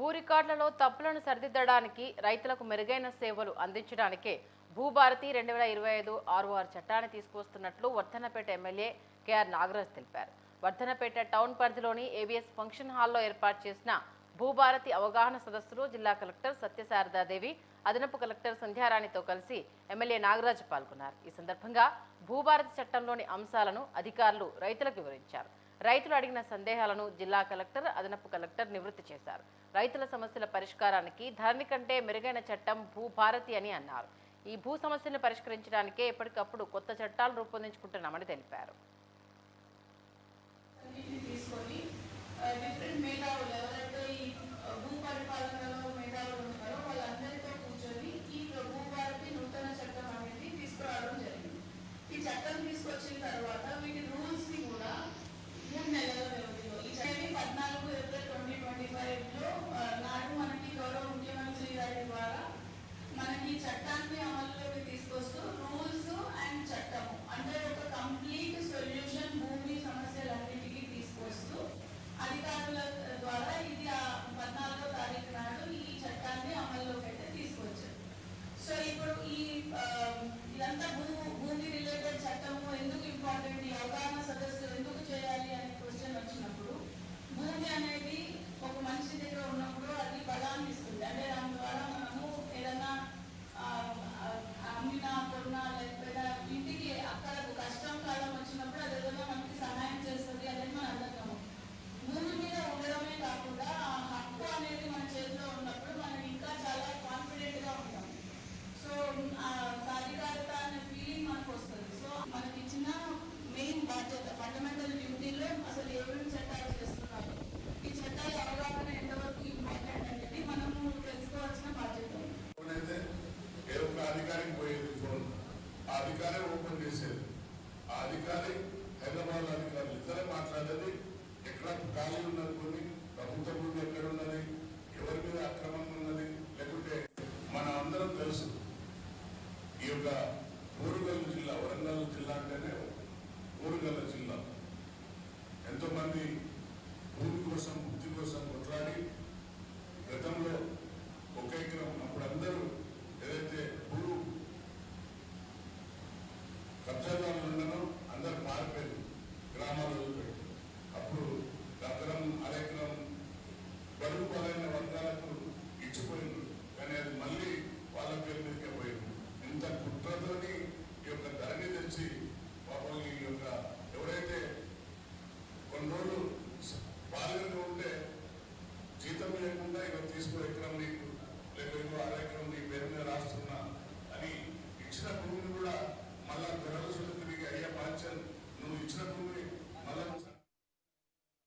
భూ రికార్డులలో తప్పులను సరిదిద్దడానికి రైతులకు మెరుగైన సేవలు అందించడానికే భూభారతి 2025 ROR చట్టాన్ని తీసుకువస్తున్నట్లు వర్ధన్నపేట ఎమ్మెల్యే కేఆర్ నాగరాజ్ తెలిపారు. వర్ధన్నపేట టౌన్ పరిధిలోని ఏబీఎస్ ఫంక్షన్ హాల్లో ఏర్పాటు చేసిన భూభారతి అవగాహన సదస్సులో జిల్లా కలెక్టర్ సత్యశారదాదేవి, అదనపు కలెక్టర్ సంధ్యారాణితో కలిసి ఎమ్మెల్యే నాగరాజ్ పాల్గొన్నారు. ఈ సందర్భంగా భూభారతి చట్టంలోని అంశాలను అధికారులు రైతులకు వివరించారు. రైతులు అడిగిన సందేహాలను జిల్లా కలెక్టర్, అదనపు కలెక్టర్ నివృత్తి చేశారు. రైతుల సమస్యల పరిష్కారానికి ధరణి కంటే మెరుగైన చట్టం భూభారతి అని అన్నారు. ఈ భూ సమస్యలను పరిష్కరించడానికే ఎప్పటికప్పుడు కొత్త చట్టాలు రూపొందించుకుంటున్నామని తెలిపారు. చట్టం తీసుకొచ్చిన తర్వాత వీటి రూల్స్ ని కూడా 3 నెలల వ్యవధిలో ఈ 14 ఏప్రిల్ 2025 నాడు మనకి గౌరవ ముఖ్యమంత్రి గారి ద్వారా మనకి చట్టాన్ని